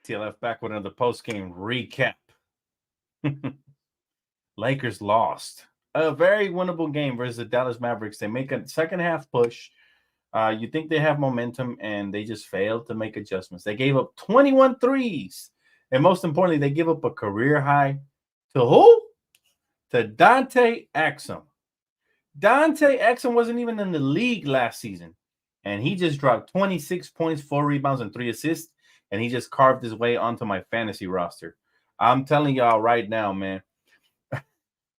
DTLF back with another post-game recap. Lakers lost a very winnable game versus the Dallas Mavericks. They make a second half push. You think they have momentum, and they just failed to make adjustments. They gave up 21 threes. And most importantly, they give up a career high to who? To Dante Exum. Dante Exum wasn't even in the league last season. And he just dropped 26 points, 4 rebounds, and 3 assists. And he just carved his way onto my fantasy roster. I'm telling y'all right now, man,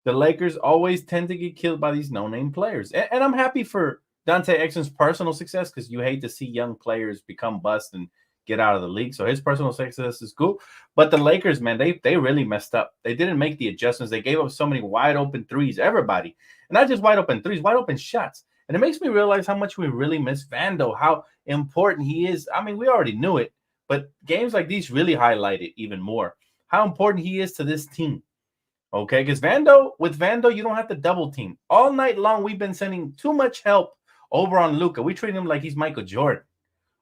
the Lakers always tend to get killed by these no-name players. And I'm happy for Dante Exum's personal success, because you hate to see young players become bust and get out of the league. So his personal success is cool. But the Lakers, man, they really messed up. They didn't make the adjustments. They gave up so many wide open threes, everybody. And not just wide open threes, wide open shots. And it makes me realize how much we really miss Vando, how important he is. I mean, we already knew it, but games like these really highlight it even more, how important he is to this team. Okay, because with Vando, you don't have to double team. All night long, we've been sending too much help over on Luka. We treat him like he's Michael Jordan.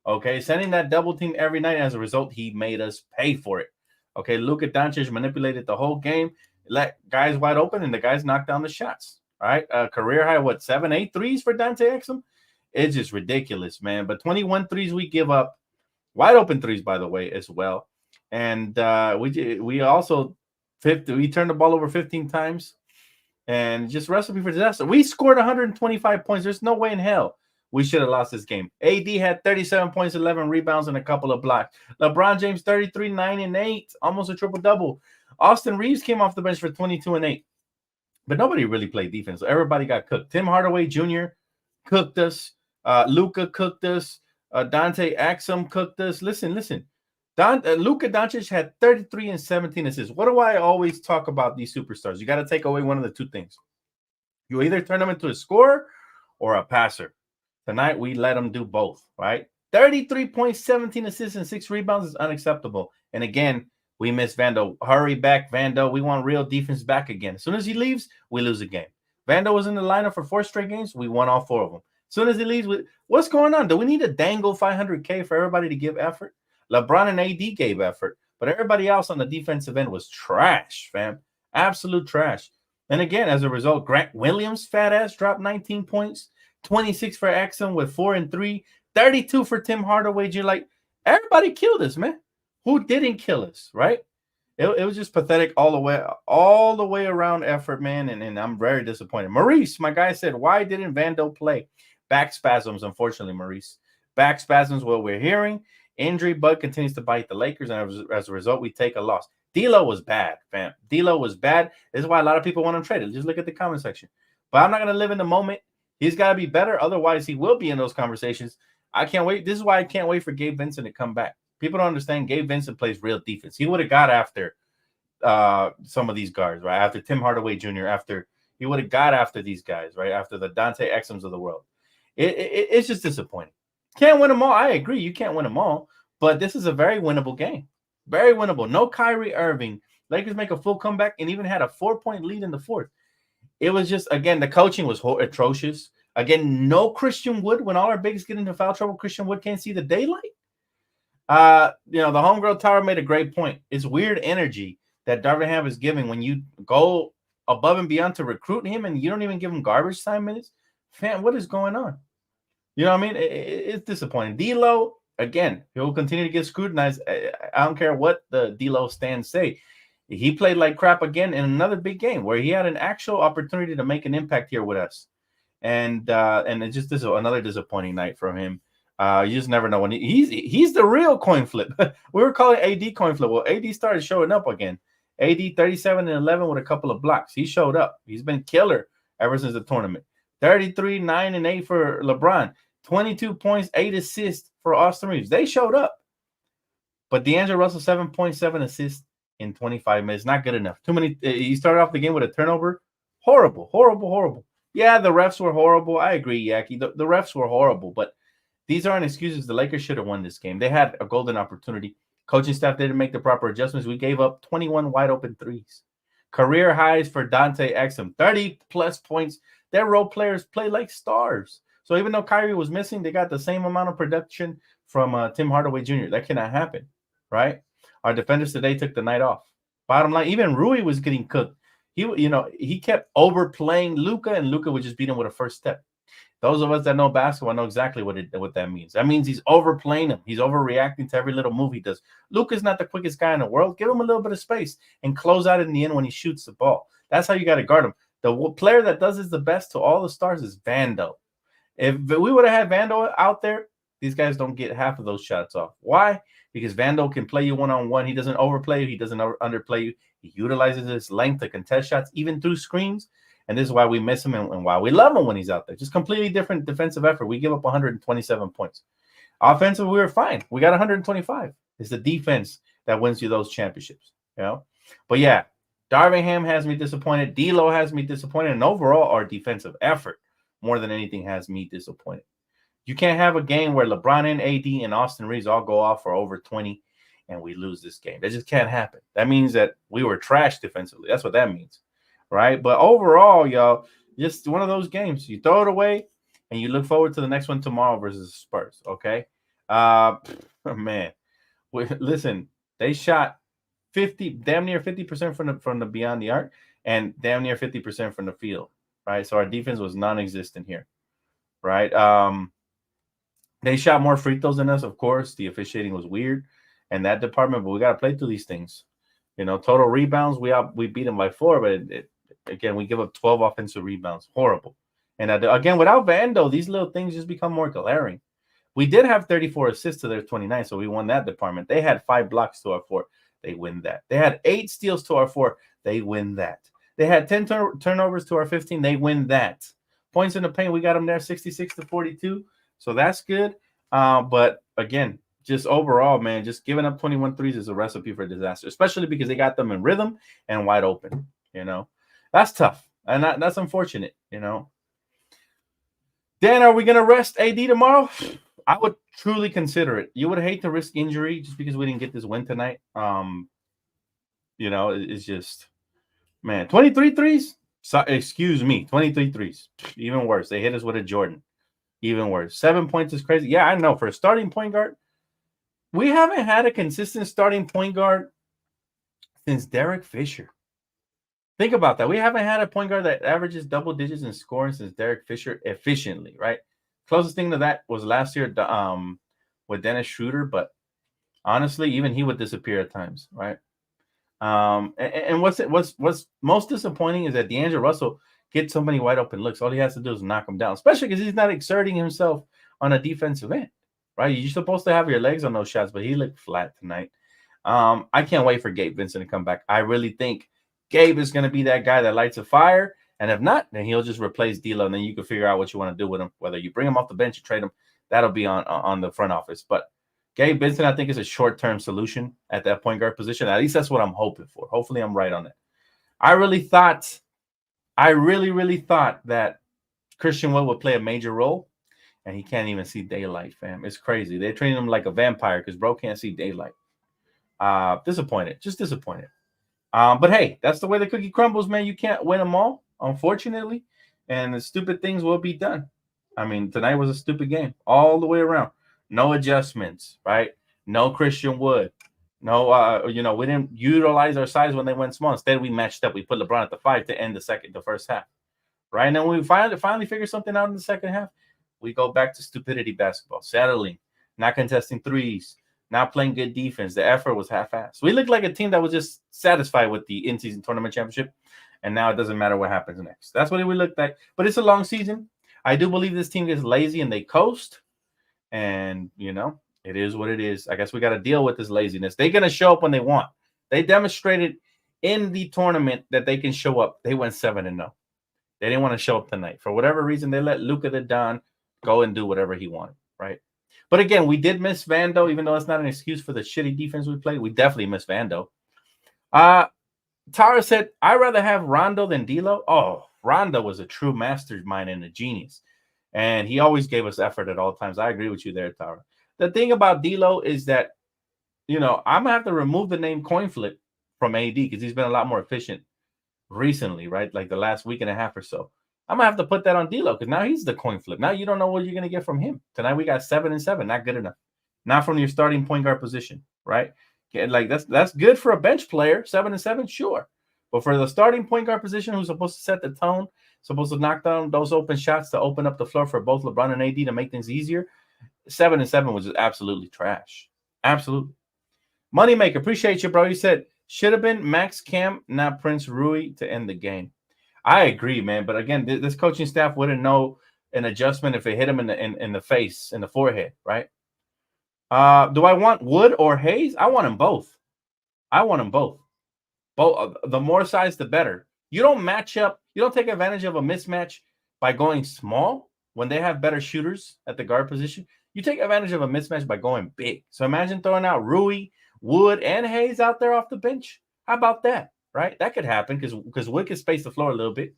Okay, sending that double team every night. As a result, he made us pay for it. Okay, Luka Doncic manipulated the whole game, let guys wide open, and the guys knocked down the shots. All right, career high, 7, 8 threes for Dante Exum? It's just ridiculous, man. But 21 threes we give up, wide open threes, by the way, as well. And we also we turned the ball over 15 times, and just recipe for disaster. We scored 125 points. There's no way in hell we should have lost this game. AD had 37 points, 11 rebounds, and a couple of blocks. LeBron James, 33, 9, and 8, almost a triple-double. Austin Reeves came off the bench for 22 and 8. But nobody really played defense. So everybody got cooked. Tim Hardaway Jr. cooked us. Luka cooked us. Dante Exum cooked us. Listen. Luka Doncic had 33 and 17 assists. What do I always talk about these superstars? You got to take away one of the two things. You either turn them into a scorer or a passer. Tonight, we let them do both, right? 33 points, 17 assists, and 6 rebounds is unacceptable. And again, we miss Vando. Hurry back, Vando. We want real defense back again. As soon as he leaves, we lose a game. Vando was in the lineup for 4 straight games. We won all 4 of them. As soon as he leaves, what's going on? Do we need to dangle $500K for everybody to give effort? LeBron and AD gave effort, but everybody else on the defensive end was trash, fam. Absolute trash. And again, as a result, Grant Williams, fat ass, dropped 19 points, 26 for Exum with 4 and 3, 32 for Tim Hardaway. You're like, everybody killed us, man. Who didn't kill us, right? It was just pathetic all the way around effort, man, and I'm very disappointed. Maurice, my guy, said, why didn't Vando play? Back spasms, unfortunately, Maurice. Back spasms, what we're hearing. Injury bug continues to bite the Lakers, and as a result, we take a loss. D'Lo was bad, fam. D'Lo was bad. This is why a lot of people want him traded. Just look at the comment section. But I'm not going to live in the moment. He's got to be better. Otherwise, he will be in those conversations. I can't wait. This is why I can't wait for Gabe Vincent to come back. People don't understand Gabe Vincent plays real defense. He would have got after some of these guards, right? After Tim Hardaway Jr., he would have got after these guys, right? After the Dante Exums of the world. It's just disappointing. Can't win them all. I agree. You can't win them all. But this is a very winnable game. Very winnable. No Kyrie Irving. Lakers make a full comeback and even had a 4-point lead in the fourth. It was just, again, the coaching was atrocious. Again, no Christian Wood. When all our bigs get into foul trouble, Christian Wood can't see the daylight. The homegirl Tara made a great point. It's weird energy that Darvin Ham is giving when you go above and beyond to recruit him and you don't even give him garbage time minutes. Fam, what is going on? You know what I mean? It's disappointing. D'Lo, again, he'll continue to get scrutinized. I don't care what the D'Lo stands say. He played like crap again in another big game where he had an actual opportunity to make an impact here with us. And it's just another disappointing night from him. You just never know when he's the real coin flip. We were calling AD coin flip. Well, AD started showing up again. AD 37 and 11 with a couple of blocks. He showed up. He's been killer ever since the tournament. 33, 9, and 8 for LeBron. 22 points, 8 assists for Austin Reeves. They showed up. But D'Angelo Russell, 7.7 assists in 25 minutes. Not good enough. Too many. He started off the game with a turnover. Horrible. Yeah, the refs were horrible. I agree, Yaki. The refs were horrible, but these aren't excuses. The Lakers should have won this game. They had a golden opportunity. Coaching staff didn't make the proper adjustments. We gave up 21 wide open threes. Career highs for Dante Exum, 30-plus points. Their role players play like stars. So even though Kyrie was missing, they got the same amount of production from Tim Hardaway Jr. That cannot happen, right? Our defenders today took the night off. Bottom line, even Rui was getting cooked. He kept overplaying Luka, and Luka would just beat him with a first step. Those of us that know basketball know exactly what that means. That means he's overplaying him. He's overreacting to every little move he does. Luka's not the quickest guy in the world. Give him a little bit of space and close out in the end when he shoots the ball. That's how you got to guard him. The player that does this the best to all the stars is Vando. If we would have had Vando out there, these guys don't get half of those shots off. Why? Because Vando can play you one-on-one. He doesn't overplay you. He doesn't underplay you. He utilizes his length to contest shots, even through screens. And this is why we miss him and why we love him when he's out there. Just completely different defensive effort. We give up 127 points. Offensive, we were fine. We got 125. It's the defense that wins you those championships. But yeah, Darvingham has me disappointed. D'Lo has me disappointed. And overall, our defensive effort, more than anything, has me disappointed. You can't have a game where LeBron and AD and Austin Reeves all go off for over 20 and we lose this game. That just can't happen. That means that we were trash defensively. That's what that means. Right? But overall, y'all, just one of those games. You throw it away and you look forward to the next one tomorrow versus the Spurs. Okay. Man. Listen, they shot damn near 50% from the beyond the arc and damn near 50% from the field. Right. So our defense was non-existent here. Right. They shot more free throws than us, of course. The officiating was weird in that department, but we got to play through these things. Total rebounds, we beat them by 4, but again, we give up 12 offensive rebounds. Horrible. And again, without Vando, these little things just become more glaring. We did have 34 assists to their 29, so we won that department. They had 5 blocks to our 4. They win that. They had 8 steals to our 4. They win that. They had 10 turnovers to our 15. They win that. Points in the paint, we got them there 66-42. So that's good. But again, just overall, man, just giving up 21 threes is a recipe for disaster, especially because they got them in rhythm and wide open. That's tough. And that's unfortunate, Dan, are we going to rest AD tomorrow? I would truly consider it. You would hate to risk injury just because we didn't get this win tonight. It's just, man, 23 threes? So, excuse me, 23 threes. Even worse. They hit us with a Jordan. Even worse. 7 points is crazy. Yeah, I know. For a starting point guard, we haven't had a consistent starting point guard since Derek Fisher. Think about that. We haven't had a point guard that averages double digits in scoring since Derek Fisher efficiently, right? Closest thing to that was last year with Dennis Schroeder, but honestly, even he would disappear at times, right? And what's most disappointing is that D'Angelo Russell gets so many wide open looks. All he has to do is knock him down, especially because he's not exerting himself on a defensive end, right? You're supposed to have your legs on those shots, but he looked flat tonight. I can't wait for Gabe Vincent to come back. I really think Gabe is going to be that guy that lights a fire. And if not, then he'll just replace D'Lo, and then you can figure out what you want to do with him, whether you bring him off the bench or trade him. That'll be on the front office. But Gabe Vincent, I think, is a short-term solution at that point guard position. At least that's what I'm hoping for. Hopefully I'm right on that. I really thought that Christian Wood would play a major role, and he can't even see daylight, fam. It's crazy. They're treating him like a vampire because bro can't see daylight. Disappointed. Just disappointed. But hey, that's the way the cookie crumbles, man. You can't win them all, unfortunately, and the stupid things will be done. I mean, tonight was a stupid game all the way around. No adjustments, right? No Christian Wood. No, we didn't utilize our size when they went small. Instead, we matched up. We put LeBron at the 5 to end the first half, right? And then we finally figure something out in the second half. We go back to stupidity basketball, settling, not contesting threes, not playing good defense. The effort was half-assed. We looked like a team that was just satisfied with the in-season tournament championship, and now it doesn't matter what happens next. That's what we looked like. But it's a long season. I do believe this team gets lazy and they coast, and, it is what it is. I guess we got to deal with this laziness. They're going to show up when they want. They demonstrated in the tournament that they can show up. They went 7-0. They didn't want to show up tonight. For whatever reason, they let Luka the Don go and do whatever he wanted, right? But again, we did miss Vando, even though it's not an excuse for the shitty defense we played. We definitely missed Vando. Tara said, I'd rather have Rondo than D'Lo. Oh, Rondo was a true mastermind and a genius. And he always gave us effort at all times. I agree with you there, Tara. The thing about D'Lo is that, I'm going to have to remove the name coin flip from AD because he's been a lot more efficient recently, right? Like the last week and a half or so. I'm going to have to put that on D'Lo because now he's the coin flip. Now you don't know what you're going to get from him. Tonight we got 7-7. Not good enough. Not from your starting point guard position, right? Like that's good for a bench player, 7-7, sure. But for the starting point guard position, who's supposed to set the tone, supposed to knock down those open shots to open up the floor for both LeBron and AD to make things easier, 7-7 was just absolutely trash. Absolutely. Moneymaker, appreciate you, bro. You said should have been Max Cam, not Prince Rui, to end the game. I agree, man. But again, this coaching staff wouldn't know an adjustment if it hit him in the face, in the forehead, right? Do I want Wood or Hayes? I want them both. I want them both. Both. The more size, the better. You don't match up. You don't take advantage of a mismatch by going small when they have better shooters at the guard position. You take advantage of a mismatch by going big. So imagine throwing out Rui, Wood, and Hayes out there off the bench. How about that? Right? That could happen because Wood can space the floor a little bit.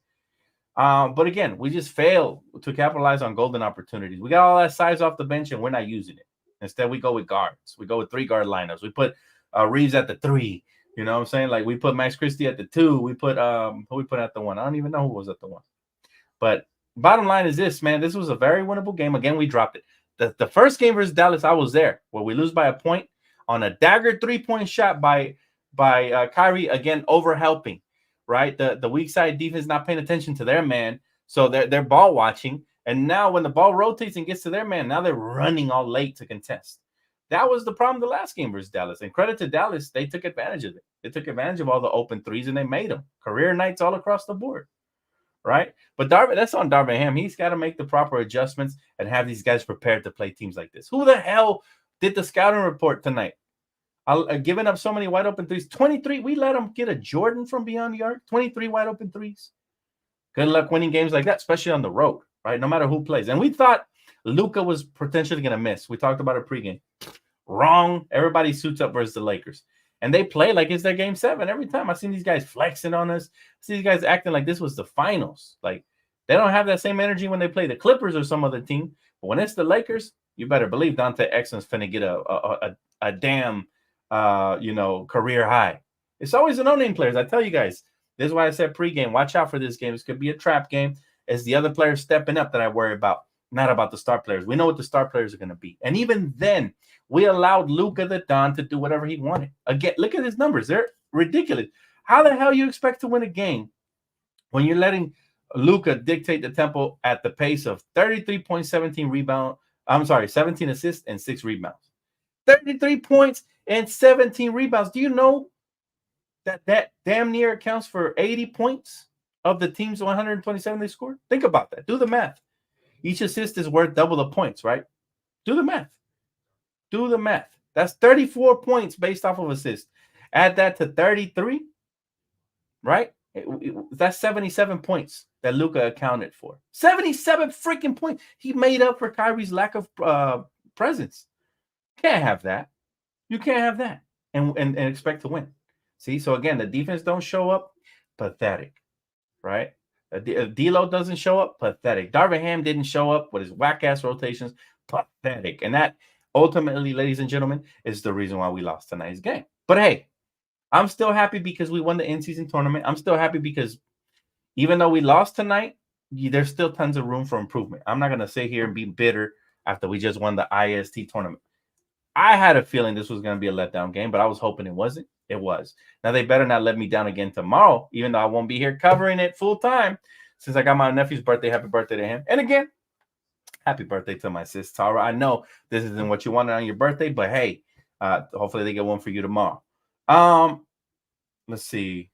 But again, we just fail to capitalize on golden opportunities. We got all that size off the bench and we're not using it. Instead, we go with guards. We go with 3-guard lineups. We put Reeves at the 3. You know what I'm saying? Like we put Max Christie at the 2. We put who we put at the 1. I don't even know who was at the 1. But bottom line is this, man. This was a very winnable game. Again, we dropped it. The first game versus Dallas, I was there, where we lose by a point on a dagger 3-point shot by Kyrie, again, over helping, right? The weak side defense not paying attention to their man, so they're ball watching. And now when the ball rotates and gets to their man, now they're running all late to contest. That was the problem the last game versus Dallas. And credit to Dallas, they took advantage of it. They took advantage of all the open threes and they made them. Career nights all across the board, right? But that's on Darvin Ham. He's got to make the proper adjustments and have these guys prepared to play teams like this. Who the hell did the scouting report tonight? Giving up so many wide open threes. 23. We let them get a Jordan from beyond the arc. 23 wide open threes. Good luck winning games like that, especially on the road, right? No matter who plays. And we thought Luka was potentially going to miss. We talked about it pregame. Wrong. Everybody suits up versus the Lakers. And they play like it's their game 7 every time. I've seen these guys flexing on us. I see these guys acting like this was the finals. Like they don't have that same energy when they play the Clippers or some other team. But when it's the Lakers, you better believe Dante Exum's finna get a damn career high. It's always the no-name players. I tell you guys, this is why I said pregame. Watch out for this game. This could be a trap game. It's the other players stepping up that I worry about, not about the star players. We know what the star players are going to be. And even then, we allowed Luka the Don to do whatever he wanted. Again, look at his numbers. They're ridiculous. How the hell you expect to win a game when you're letting Luka dictate the tempo at the pace of 33.17 rebound? I'm sorry, 17 assists and 6 rebounds. 33 points and 17 rebounds. Do you know that damn near accounts for 80 points of the team's 127 they scored? Think about that. Do the math. Each assist is worth double the points, right? Do the math. Do the math. That's 34 points based off of assist. Add that to 33, right? That's 77 points that Luka accounted for. 77 freaking points. He made up for Kyrie's lack of presence. Can't have that. You can't have that and expect to win. See, so again, the defense don't show up. Pathetic, right? D'Lo doesn't show up. Pathetic. Darvin Ham didn't show up with his whack-ass rotations. Pathetic. And that ultimately, ladies and gentlemen, is the reason why we lost tonight's game. But hey, I'm still happy because we won the in-season tournament. I'm still happy because even though we lost tonight, there's still tons of room for improvement. I'm not going to sit here and be bitter after we just won the IST tournament. I had a feeling this was going to be a letdown game, but I was hoping it wasn't. It was. Now, they better not let me down again tomorrow, even though I won't be here covering it full time since I got my nephew's birthday. Happy birthday to him. And again, happy birthday to my sis, Tara. I know this isn't what you wanted on your birthday, but hey, hopefully they get one for you tomorrow. Let's see.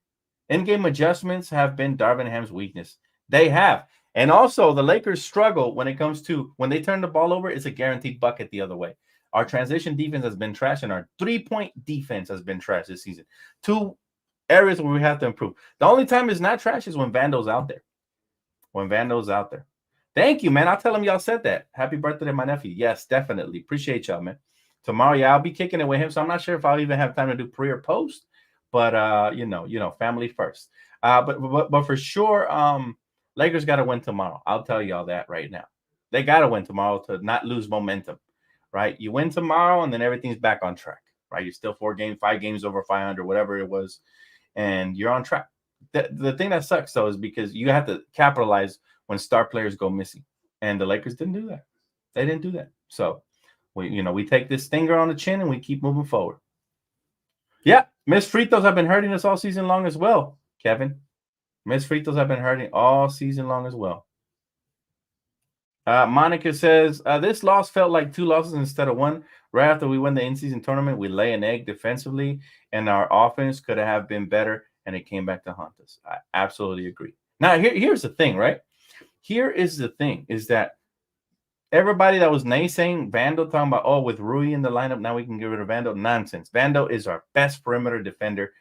In-game adjustments have been Darvin Ham's weakness. They have. And also, the Lakers struggle when it comes to when they turn the ball over, it's a guaranteed bucket the other way. Our transition defense has been trash, and our three-point defense has been trash this season. 2 areas where we have to improve. The only time it's not trash is when Vando's out there. When Vando's out there. Thank you, man. I'll tell him y'all said that. Happy birthday to my nephew. Yes, definitely. Appreciate y'all, man. Tomorrow, yeah, I'll be kicking it with him, so I'm not sure if I'll even have time to do pre or post, but you know, family first. But for sure, Lakers got to win tomorrow. I'll tell y'all that right now. They got to win tomorrow to not lose momentum. Right, you win tomorrow, and then everything's back on track. Right, you're still 5 games over 500, whatever it was, and you're on track. The thing that sucks though is because you have to capitalize when star players go missing, and the Lakers didn't do that. They didn't do that. So we take this stinger on the chin and we keep moving forward. Yeah, Miss Fritos have been hurting us all season long as well, Kevin. Miss Fritos have been hurting all season long as well. Monica says, this loss felt like 2 losses instead of 1. Right after we win the in-season tournament, we lay an egg defensively, and our offense could have been better, and it came back to haunt us. I absolutely agree. Now, here's the thing, right? Here is the thing, is that everybody that was naysaying Vando talking about, oh, with Rui in the lineup, now we can get rid of Vando. Nonsense. Vando is our best perimeter defender.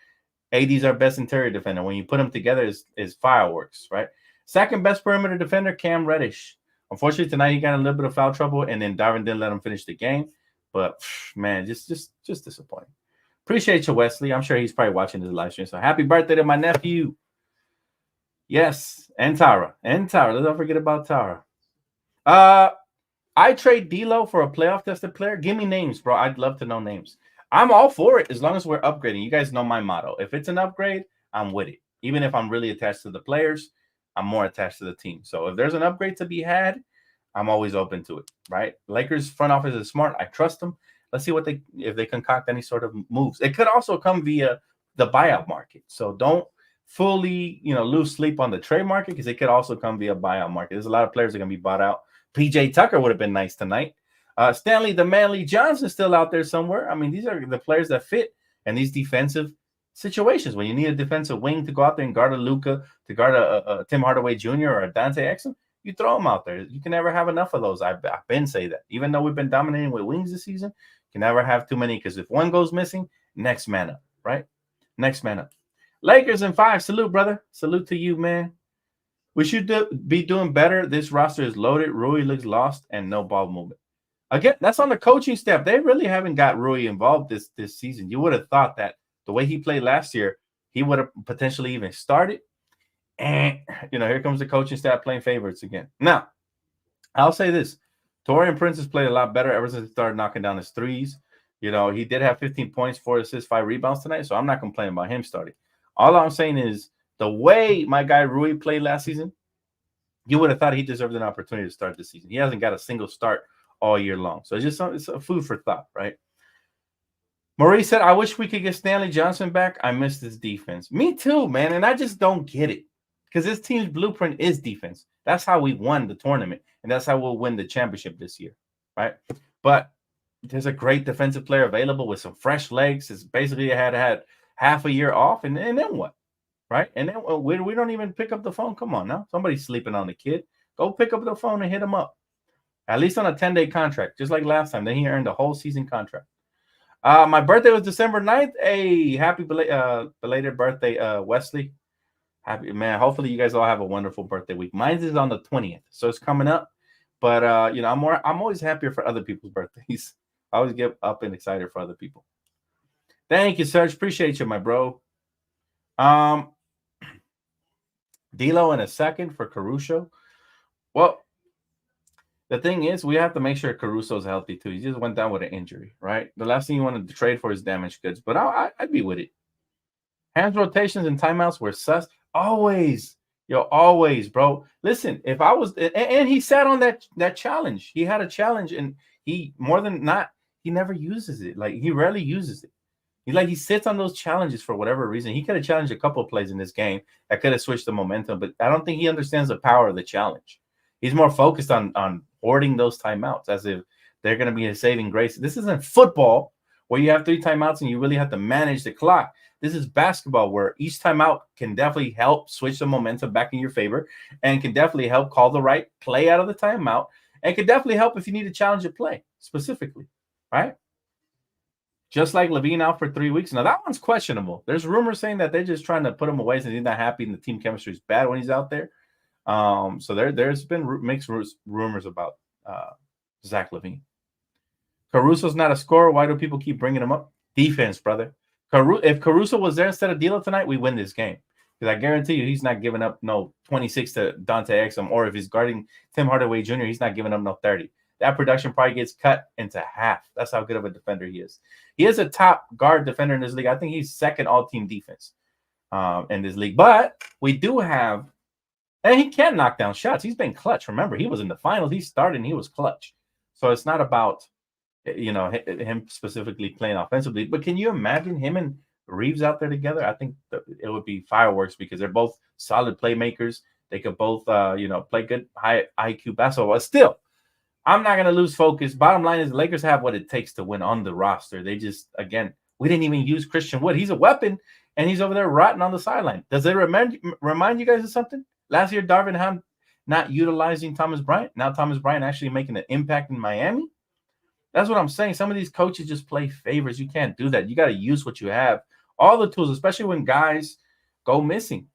AD's our best interior defender. When you put them together, is fireworks, right? Second best perimeter defender, Cam Reddish. Unfortunately, tonight he got a little bit of foul trouble, and then Darvin didn't let him finish the game. But man, just disappointing. Appreciate you, Wesley. I'm sure he's probably watching this live stream. So happy birthday to my nephew. Yes, and Tara. Let's not forget about Tara. I trade D'Lo for a playoff tested player. Give me names, bro. I'd love to know names. I'm all for it as long as we're upgrading. You guys know my motto. If it's an upgrade, I'm with it. Even if I'm really attached to the players, I'm more attached to the team. So if there's an upgrade to be had, I'm always open to it, right? Lakers front office is smart. I trust them. Let's see if they concoct any sort of moves. It could also come via the buyout market. So don't fully, lose sleep on the trade market, because it could also come via buyout market. There's a lot of players that are going to be bought out. PJ Tucker would have been nice tonight. Stanley the Manly Johnson still out there somewhere. I mean, these are the players that fit in these defensive situations. When you need a defensive wing to go out there and guard a Luka, to guard a Tim Hardaway Jr. or a Dante Exum, you throw them out there. You can never have enough of those. I've been saying that. Even though we've been dominating with wings this season, you can never have too many, because if one goes missing, next man up, right? Next man up. Lakers in 5. Salute, brother. Salute to you, man. We should be doing better. This roster is loaded. Rui looks lost and no ball movement. Again, that's on the coaching staff. They really haven't got Rui involved this season. You would have thought that the way he played last year, he would have potentially even started. And, here comes the coaching staff playing favorites again. Now, I'll say this. Taurean Prince has played a lot better ever since he started knocking down his threes. He did have 15 points, 4 assists, 5 rebounds tonight, so I'm not complaining about him starting. All I'm saying is the way my guy Rui played last season, you would have thought he deserved an opportunity to start this season. He hasn't got a single start all year long. So it's a food for thought, right? Maurice said, I wish we could get Stanley Johnson back. I miss this defense. Me too, man. And I just don't get it, because this team's blueprint is defense. That's how we won the tournament, and that's how we'll win the championship this year, right? But there's a great defensive player available with some fresh legs. It's basically had half a year off, and then what? Right? And then we don't even pick up the phone. Come on now. Somebody's sleeping on the kid. Go pick up the phone and hit him up. At least on a 10-day contract, just like last time. Then he earned a whole season contract. My birthday was December 9th. Hey, happy belated birthday, Wesley. Happy, man. Hopefully you guys all have a wonderful birthday week. Mine is on the 20th, so it's coming up. But, I'm always happier for other people's birthdays. I always get up and excited for other people. Thank you, Serge. Appreciate you, my bro. D'Lo in a second for Caruso. Well, the thing is, we have to make sure Caruso's healthy too. He just went down with an injury, right? The last thing you want to trade for is damaged goods, but I'd be with it. Hands rotations and timeouts were sus. Always, always, bro. Listen, if I was, and he sat on that challenge. He had a challenge, and he more than not, he never uses it. Like, he rarely uses it. He sits on those challenges for whatever reason. He could have challenged a couple of plays in this game that could have switched the momentum, but I don't think he understands the power of the challenge. He's more focused on hoarding those timeouts as if they're going to be a saving grace. This isn't football where you have 3 timeouts and you really have to manage the clock. This is basketball where each timeout can definitely help switch the momentum back in your favor, and can definitely help call the right play out of the timeout, and can definitely help if you need to challenge a play specifically, right? Just like Levine out for 3 weeks. Now, that one's questionable. There's rumors saying that they're just trying to put him away since he's not happy and the team chemistry is bad when he's out there. So there's been mixed rumors about Zach Levine. Caruso's not a scorer. Why do people keep bringing him up? Defense, brother. If Caruso was there instead of D'Lo tonight, we win this game. Because I guarantee you he's not giving up no 26 to Dante Exum, or if he's guarding Tim Hardaway Jr., he's not giving up no 30. That production probably gets cut into half. That's how good of a defender he is. He is a top guard defender in this league. I think he's second all-team defense in this league. But we do have, and he can knock down shots. He's been clutch. Remember, he was in the finals. He started and he was clutch. So it's not about, him specifically playing offensively. But can you imagine him and Reeves out there together, I think it would be fireworks because they're both solid playmakers. They could both, play good high IQ basketball. But still, I'm not going to lose focus. Bottom line is the Lakers have what it takes to win on the roster. They just, again, we didn't even use Christian Wood. He's a weapon, and he's over there rotting on the sideline. Does it remind you guys of something? Last year, Darvin Ham not utilizing Thomas Bryant. Now Thomas Bryant actually making an impact in Miami. That's what I'm saying. Some of these coaches just play favors. You can't do that. You got to use what you have. All the tools, especially when guys go missing.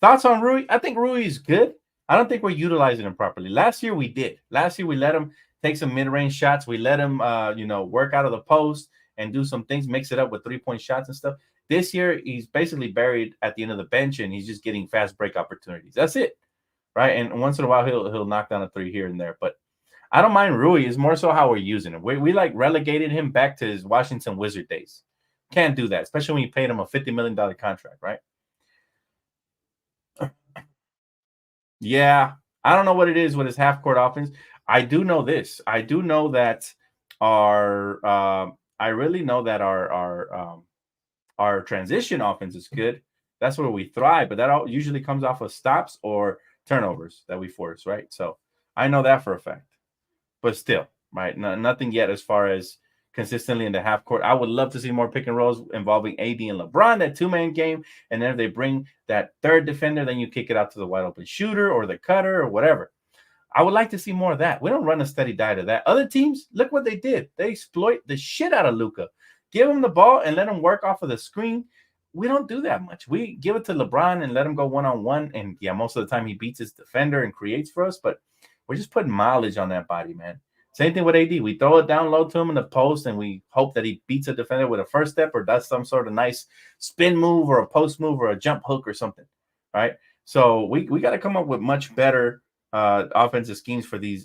Thoughts on Rui? I think Rui is good. I don't think we're utilizing him properly. Last year we did. Last year we let him take some mid-range shots. We let him, work out of the post and do some things, mix it up with three-point shots and stuff. This year he's basically buried at the end of the bench and he's just getting fast break opportunities. That's it, right? And once in a while he'll knock down a three here and there. But I don't mind Rui. It's more so how we're using him. We like relegated him back to his Washington Wizard days. Can't do that, especially when you paid him a $50 million contract, right? Yeah, I don't know what it is with his half-court offense. I do know this. I do know that our transition offense is good. That's where we thrive, but that all usually comes off of stops or turnovers that we force, right? So I know that for a fact. But still, right? Nothing yet as far as consistently in the half court. I would love to see more pick and rolls involving AD and LeBron, that two-man game. And then if they bring that third defender, then you kick it out to the wide open shooter or the cutter or whatever. I would like to see more of that. We don't run a steady diet of that. Other teams, look what they did. They exploit the shit out of Luka. Give him the ball and let him work off of the screen. We don't do that much. We give it to LeBron and let him go one-on-one. And yeah, most of the time he beats his defender and creates for us, but we're just putting mileage on that body, man. Same thing with AD. We throw it down low to him in the post, and we hope that he beats a defender with a first step or does some sort of nice spin move or a post move or a jump hook or something, right? So we got to come up with much better offensive schemes for these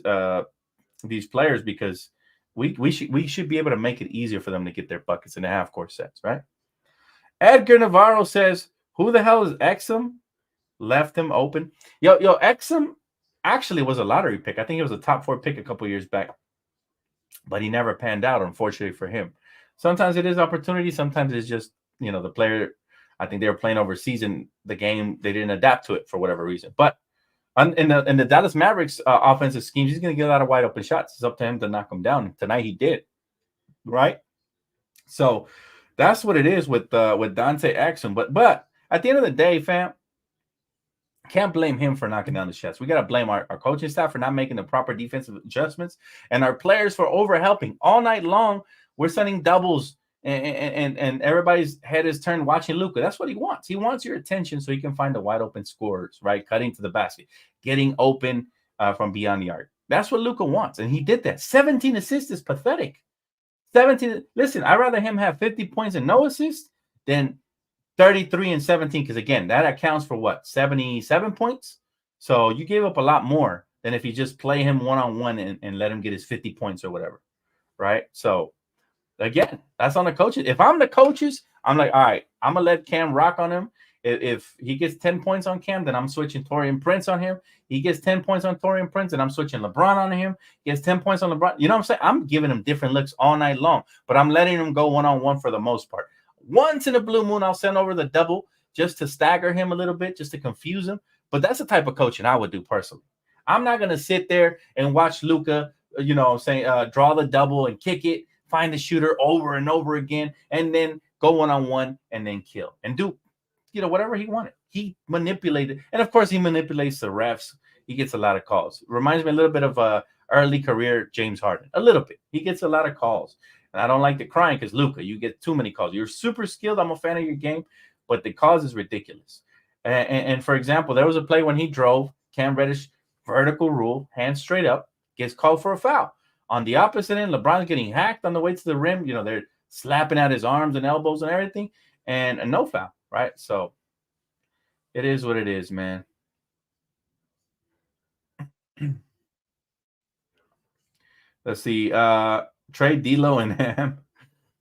players because we should be able to make it easier for them to get their buckets in the half-court sets, right? Edgar Navarro says, who the hell is Exum? Left him open. Yo, Exum actually was a lottery pick. I think he was a top 4 pick a couple years back, but he never panned out, unfortunately for him. Sometimes it is opportunity. Sometimes it's just, the player, I think they were playing overseas and the game, they didn't adapt to it for whatever reason. But in the Dallas Mavericks offensive schemes, he's going to get a lot of wide open shots. It's up to him to knock them down. Tonight he did, right? So that's what it is with Dante Exum. But at the end of the day, fam, can't blame him for knocking down the shots. We got to blame our coaching staff for not making the proper defensive adjustments and our players for overhelping. All night long, we're sending doubles and everybody's head is turned watching Luka. That's what he wants. He wants your attention so he can find the wide open scorers, right? Cutting to the basket, getting open from beyond the arc. That's what Luka wants, and he did that. 17 assists is pathetic. 17. Listen, I'd rather him have 50 points and no assists than 33 and 17, because again, that accounts for what, 77 points? So you gave up a lot more than if you just play him one-on-one and let him get his 50 points or whatever, right? So again, that's on the coaches. If I'm the coaches, I'm like, all right, I'm going to let Cam rock on him. If he gets 10 points on Cam, then I'm switching Taurean Prince on him. He gets 10 points on Taurean Prince, and I'm switching LeBron on him. He gets 10 points on LeBron. You know what I'm saying? I'm giving him different looks all night long, but I'm letting him go one-on-one for the most part. Once in a blue moon, I'll send over the double just to stagger him a little bit, just to confuse him. But that's the type of coaching I would do personally. I'm not going to sit there and watch Luka, draw the double and kick it, find the shooter over and over again, and then go one-on-one and then kill and do, whatever he wanted. He manipulated. And, of course, he manipulates the refs. He gets a lot of calls. Reminds me a little bit of early career James Harden. A little bit. He gets a lot of calls. And I don't like the crying because, Luka, you get too many calls. You're super skilled. I'm a fan of your game, but the calls is ridiculous. And for example, there was a play when he drove, Cam Reddish, vertical rule, hands straight up, gets called for a foul. On the opposite end, LeBron's getting hacked on the way to the rim. They're slapping at his arms and elbows and everything, and no foul, right? So it is what it is, man. Let's see. Trade D'Lo and Ham.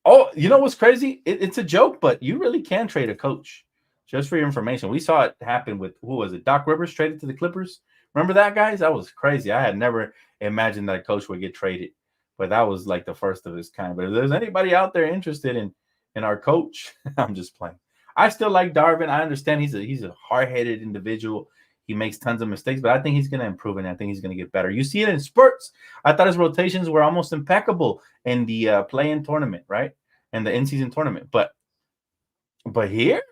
Oh, you know what's crazy? It's a joke, but you really can trade a coach. Just for your information, we saw it happen with, who was it? Doc Rivers traded to the Clippers. Remember that, guys? That was crazy. I had never imagined that a coach would get traded, but that was like the first of its kind. But if there's anybody out there interested in and our coach. I'm just playing. I still like Darvin. I understand he's a hard-headed individual. He makes tons of mistakes, but I think he's going to improve, and I think he's going to get better. You see it in spurts. I thought his rotations were almost impeccable in the play-in tournament, right? And the in-season tournament. But here,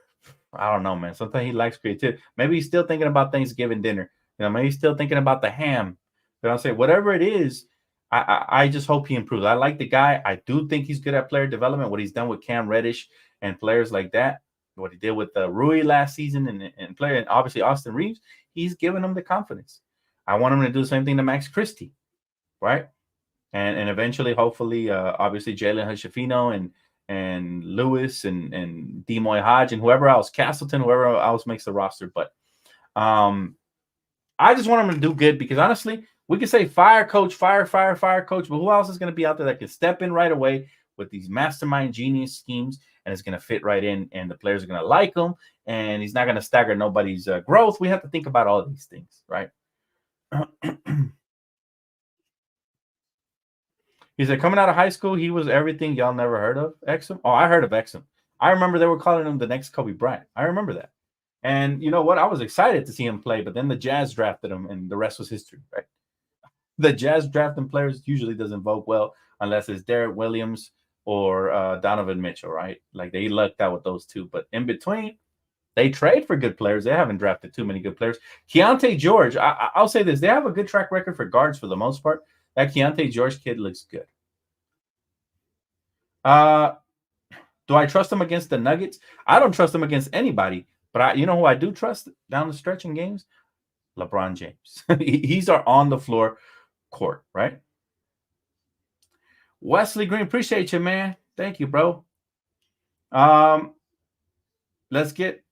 I don't know, man. Sometimes he lacks creativity. Maybe he's still thinking about Thanksgiving dinner. Maybe he's still thinking about the ham. But I'll say whatever it is, I just hope he improves. I like the guy. I do think he's good at player development. What he's done with Cam Reddish and players like that, what he did with Rui last season and player, and obviously Austin Reeves, he's given him the confidence. I want him to do the same thing to Max Christie, right? And eventually, hopefully, obviously Jalen Hashafino and Lewis and Demoy Hodge and whoever else, Castleton, whoever else makes the roster. But I just want him to do good because honestly, we can say fire coach, fire coach, but who else is going to be out there that can step in right away with these mastermind genius schemes and it's going to fit right in and the players are going to like him and he's not going to stagger nobody's growth. We have to think about all of these things, right? He said, coming out of high school, he was everything y'all never heard of. Exum? Oh, I heard of Exum. I remember they were calling him the next Kobe Bryant. I remember that. And you know what? I was excited to see him play, but then the Jazz drafted him, and the rest was history, right? The Jazz drafting players usually doesn't vote well unless it's Derek Williams or Donovan Mitchell, right? Like they lucked out with those two. But in between, they trade for good players. They haven't drafted too many good players. Keontae George, I'll say this. They have a good track record for guards for the most part. That Keontae George kid looks good. Do I trust him against the Nuggets? I don't trust him against anybody. But you know who I do trust down the stretch in games? LeBron James. He's our on-the-floor court, right? Wesley Green, appreciate you, man. Thank you, bro. Let's get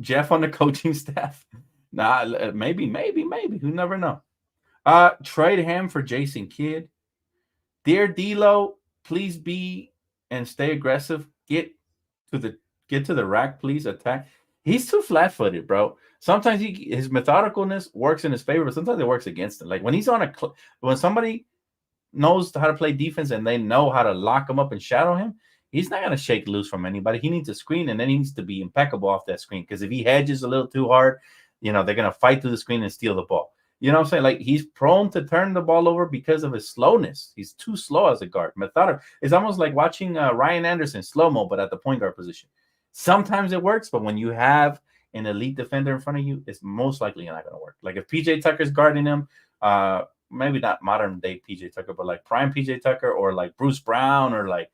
Jeff on the coaching staff. Nah, maybe. You never know. Trade Ham for Jason Kidd. Dear D'Lo, please be and stay aggressive. Get to the rack, please. Attack. He's too flat-footed, bro. Sometimes his methodicalness works in his favor, but sometimes it works against him. Like when he's when somebody knows how to play defense and they know how to lock him up and shadow him, he's not going to shake loose from anybody. He needs a screen, and then he needs to be impeccable off that screen. Because if he hedges a little too hard, they're going to fight through the screen and steal the ball. You know what I'm saying? Like he's prone to turn the ball over because of his slowness. He's too slow as a guard. Methodical. It's almost like watching Ryan Anderson slow-mo, but at the point guard position. Sometimes it works, but when you have an elite defender in front of you, it's most likely not going to work. Like if PJ Tucker's guarding him, maybe not modern day PJ Tucker, but like prime PJ Tucker or like Bruce Brown or like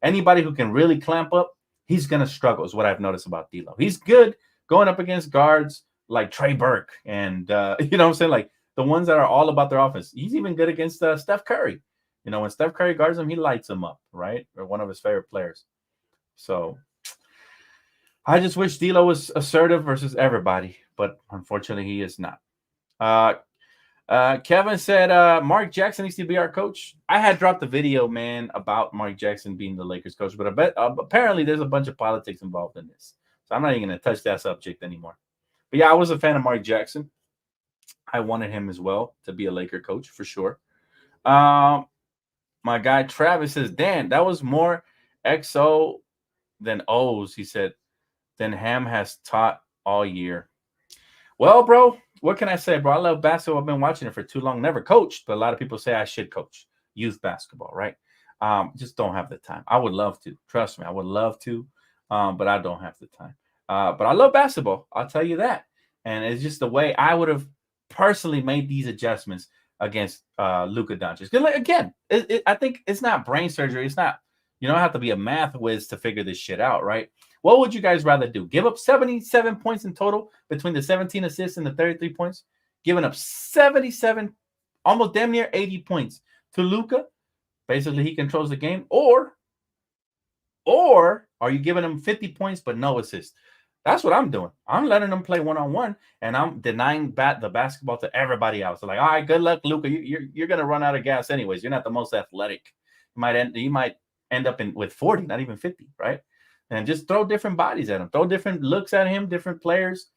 anybody who can really clamp up, he's going to struggle is what I've noticed about D'Lo. He's good going up against guards like Trey Burke and, you know what I'm saying? Like the ones that are all about their offense. He's even good against Steph Curry. You know, when Steph Curry guards him, he lights him up, right? Or one of his favorite players. So I just wish D'Lo was assertive versus everybody, but unfortunately he is not. Kevin said Mark Jackson needs to be our coach. I had dropped a video, man, about Mark Jackson being the Lakers coach, but I bet apparently there's a bunch of politics involved in this. So I'm not even going to touch that subject anymore. But yeah, I was a fan of Mark Jackson. I wanted him as well to be a Laker coach for sure. My guy Travis says, Dan, that was more XO than O's, he said, than Ham has taught all year. Well, bro, what can I say, bro? I love basketball. I've been watching it for too long. Never coached, but a lot of people say I should coach youth basketball, right? Just don't have the time. I would love to. Trust me, I would love to, but I don't have the time. But I love basketball. I'll tell you that. And it's just the way I would have personally made these adjustments against Luka Doncic. Like, again, I think it's not brain surgery. It's not, you don't have to be a math whiz to figure this shit out, right? What would you guys rather do? Give up 77 points in total between the 17 assists and the 33 points? Giving up 77, almost damn near 80 points to Luka. Basically, he controls the game. Or are you giving him 50 points but no assists? That's what I'm doing. I'm letting them play one-on-one, and I'm denying the basketball to everybody else. They're like, all right, good luck, Luka. You're going to run out of gas anyways. You're not the most athletic. You might end up with 40, not even 50, right? And just throw different bodies at him. Throw different looks at him, different players,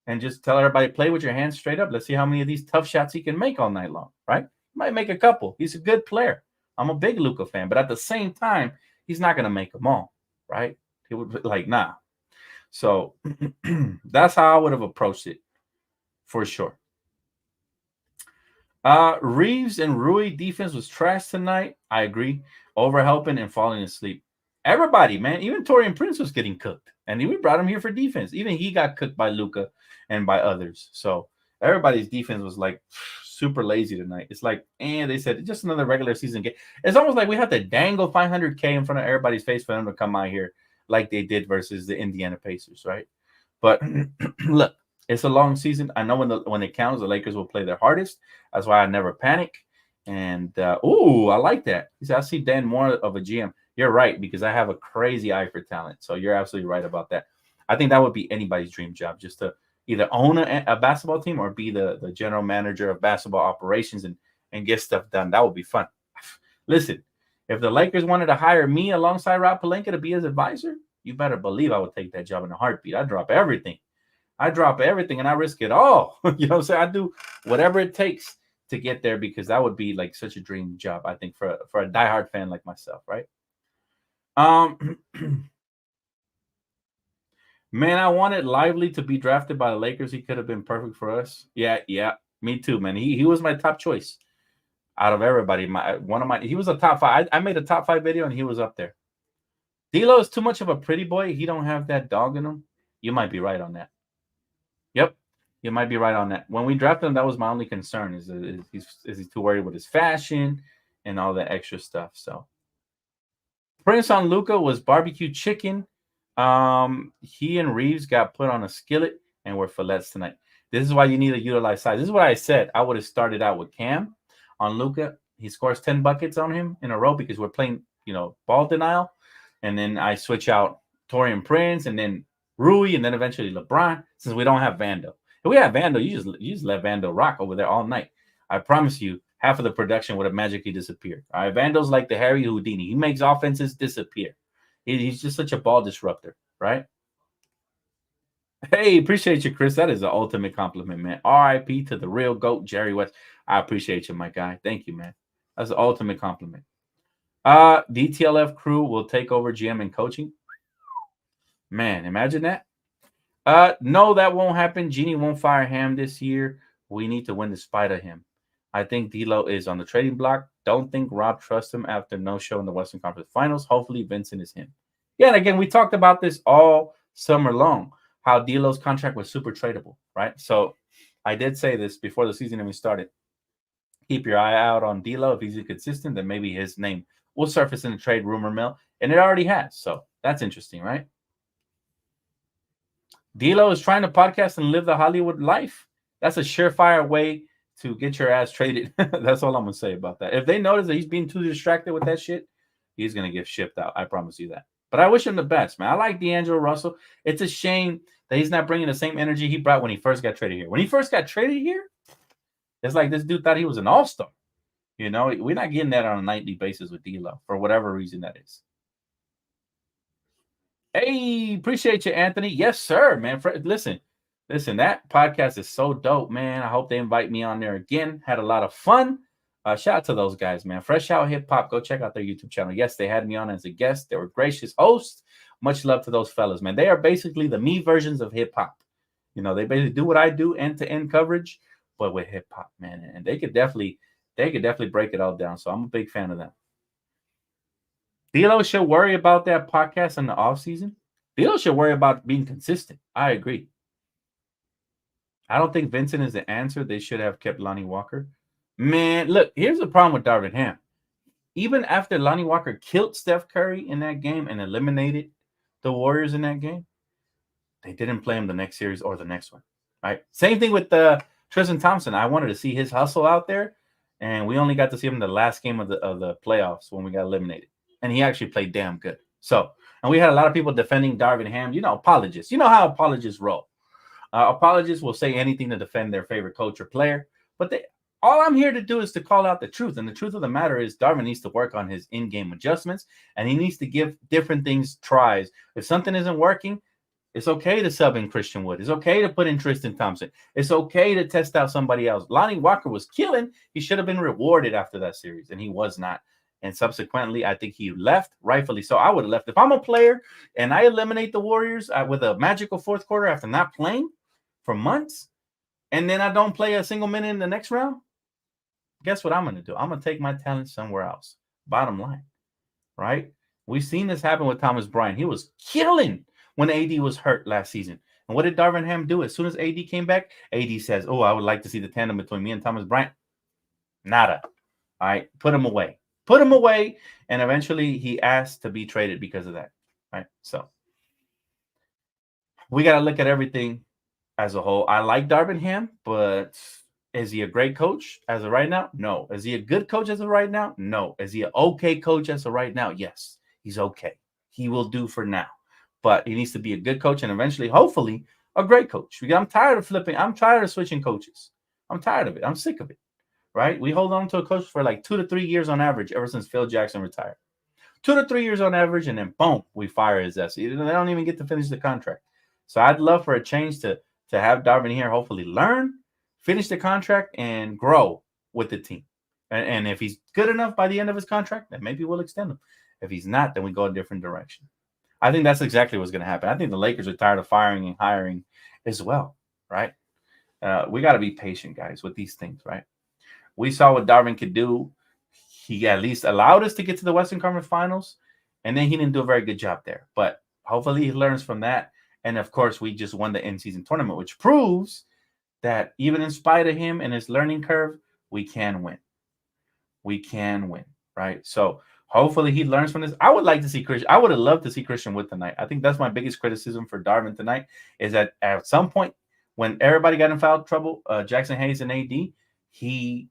and just tell everybody, play with your hands straight up. Let's see how many of these tough shots he can make all night long, right? He might make a couple. He's a good player. I'm a big Luka fan, but at the same time, he's not going to make them all, right? He would be like, nah. So that's how I would have approached it for sure. Reeves and Rui defense was trash tonight. I agree. Overhelping and falling asleep. Everybody, man, even Torian Prince was getting cooked. And we brought him here for defense. Even he got cooked by Luka and by others. So everybody's defense was like super lazy tonight. It's like, they said just another regular season game. It's almost like we have to dangle 500K in front of everybody's face for them to come out here like they did versus the Indiana Pacers, right? But look, it's a long season. I know when it counts, the Lakers will play their hardest. That's why I never panic. And I like that. He said, I see Dan more of a GM. You're right, because I have a crazy eye for talent. So you're absolutely right about that. I think that would be anybody's dream job, just to either own a basketball team or be the general manager of basketball operations and get stuff done. That would be fun. Listen, if the Lakers wanted to hire me alongside Rob Pelinka to be his advisor, you better believe I would take that job in a heartbeat. I'd drop everything. And I risk it all. You know what I'm saying? I do whatever it takes to get there, because that would be like such a dream job, I think, for a diehard fan like myself, right? Man, I wanted Lively to be drafted by the Lakers. He could have been perfect for us. Yeah, me too, man. He was my top choice out of everybody. He was a top 5. I made a top 5 video and he was up there. D'Lo is too much of a pretty boy. He don't have that dog in him. You might be right on that. Yep, you might be right on that. When we drafted him, that was my only concern: is he too worried with his fashion and all that extra stuff? So, Prince on Luka was barbecue chicken. He and Reeves got put on a skillet and were fillets tonight. This is why you need to utilize size. This is what I said. I would have started out with Cam on Luka. He scores 10 buckets on him in a row because we're playing, ball denial, and then I switch out Torian Prince and then Rui, and then eventually LeBron, since we don't have Vando. If we have Vando, you just let Vando rock over there all night. I promise you, half of the production would have magically disappeared. All right, Vando's like the Harry Houdini. He makes offenses disappear. He's just such a ball disruptor, right? Hey, appreciate you, Chris. That is the ultimate compliment, man. RIP to the real GOAT, Jerry West. I appreciate you, my guy. Thank you, man. That's the ultimate compliment. DTLF crew will take over GM and coaching. Man, imagine that. No, that won't happen. Genie won't fire Ham this year. We need to win despite of him. I think D'Lo is on the trading block. Don't think Rob trusts him after no show in the Western Conference Finals. Hopefully, Vincent is him. Yeah, and again, we talked about this all summer long, how D'Lo's contract was super tradable, right? So I did say this before the season even started. Keep your eye out on D'Lo. If he's inconsistent, then maybe his name will surface in the trade rumor mill, and it already has. So that's interesting, right? D'Lo is trying to podcast and live the Hollywood life. That's a surefire way to get your ass traded. That's all I'm going to say about that. If they notice that he's being too distracted with that shit, he's going to get shipped out. I promise you that. But I wish him the best, man. I like D'Angelo Russell. It's a shame that he's not bringing the same energy he brought when he first got traded here. When he first got traded here, it's like this dude thought he was an all-star. We're not getting that on a nightly basis with D'Lo for whatever reason that is. Hey, appreciate you, Anthony. Yes, sir, man. Listen, that podcast is so dope, man. I hope they invite me on there again. Had a lot of fun. Shout out to those guys, man. Fresh Out Hip Hop. Go check out their YouTube channel. Yes, they had me on as a guest. They were gracious hosts. Much love to those fellas, man. They are basically the me versions of hip hop. They basically do what I do, end-to-end coverage, but with hip hop, man. And they could definitely break it all down. So I'm a big fan of them. D'Lo should worry about that podcast in the offseason. D'Lo should worry about being consistent. I agree. I don't think Vincent is the answer. They should have kept Lonnie Walker. Man, look, here's the problem with Darvin Ham. Even after Lonnie Walker killed Steph Curry in that game and eliminated the Warriors in that game, they didn't play him the next series or the next one. Right? Same thing with Tristan Thompson. I wanted to see his hustle out there, and we only got to see him in the last game of the playoffs when we got eliminated. And he actually played damn good. So, and we had a lot of people defending Darvin Ham. Apologists. You know how apologists roll. Apologists will say anything to defend their favorite coach or player. But all I'm here to do is to call out the truth. And the truth of the matter is Darvin needs to work on his in-game adjustments. And he needs to give different things tries. If something isn't working, it's okay to sub in Christian Wood. It's okay to put in Tristan Thompson. It's okay to test out somebody else. Lonnie Walker was killing. He should have been rewarded after that series. And he was not. And subsequently, I think he left, rightfully so. I would have left. If I'm a player and I eliminate the Warriors with a magical fourth quarter after not playing for months, and then I don't play a single minute in the next round, guess what I'm going to do? I'm going to take my talent somewhere else. Bottom line, right? We've seen this happen with Thomas Bryant. He was killing when AD was hurt last season. And what did Darvin Ham do? As soon as AD came back, AD says, oh, I would like to see the tandem between me and Thomas Bryant. Nada. All right, put him away. Put him away, and eventually he asked to be traded because of that. Right? So we got to look at everything as a whole. I like Darvin Ham, but is he a great coach as of right now? No. Is he a good coach as of right now? No. Is he an okay coach as of right now? Yes. He's okay. He will do for now. But he needs to be a good coach and eventually, hopefully, a great coach. I'm tired of flipping. I'm tired of switching coaches. I'm tired of it. I'm sick of it. Right? We hold on to a coach for like 2 to 3 years on average ever since Phil Jackson retired. 2 to 3 years on average, and then boom, we fire his ass. They don't even get to finish the contract. So I'd love for a change to have Darvin here hopefully learn, finish the contract, and grow with the team. And if he's good enough by the end of his contract, then maybe we'll extend him. If he's not, then we go a different direction. I think that's exactly what's going to happen. I think the Lakers are tired of firing and hiring as well, right? We got to be patient, guys, with these things, right? We saw what Darvin could do. He at least allowed us to get to the Western Conference Finals, and then he didn't do a very good job there. But hopefully he learns from that. And, of course, we just won the in-season tournament, which proves that even in spite of him and his learning curve, we can win. We can win, right? So hopefully he learns from this. I would like to see Christian. I would have loved to see Christian Wood tonight. I think that's my biggest criticism for Darvin tonight is that at some point when everybody got in foul trouble, Jackson Hayes and AD, he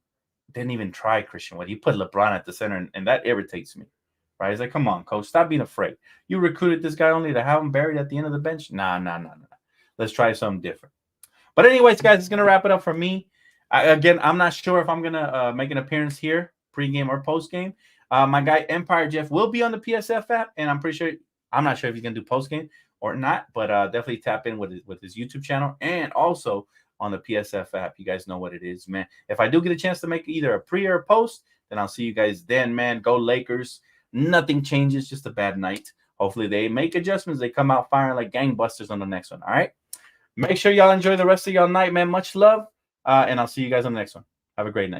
didn't even try Christian Wood. He put LeBron at the center, and that irritates me. Right? He's like, come on, coach, stop being afraid. You recruited this guy only to have him buried at the end of the bench? Nah. Let's try something different. But anyways, guys, it's going to wrap it up for me. Again, I'm not sure if I'm going to make an appearance here, pregame or postgame. My guy, Empire Jeff, will be on the PSF app, and I'm not sure if he's going to do postgame or not, but definitely tap in with his YouTube channel and also on the PSF app. You guys know what it is, man. If I do get a chance to make either a pre or a post, then I'll see you guys then, man. Go Lakers. Nothing changes, just a bad night. Hopefully they make adjustments. They come out firing like gangbusters on the next one, all right? Make sure y'all enjoy the rest of y'all night, man. Much love, and I'll see you guys on the next one. Have a great night.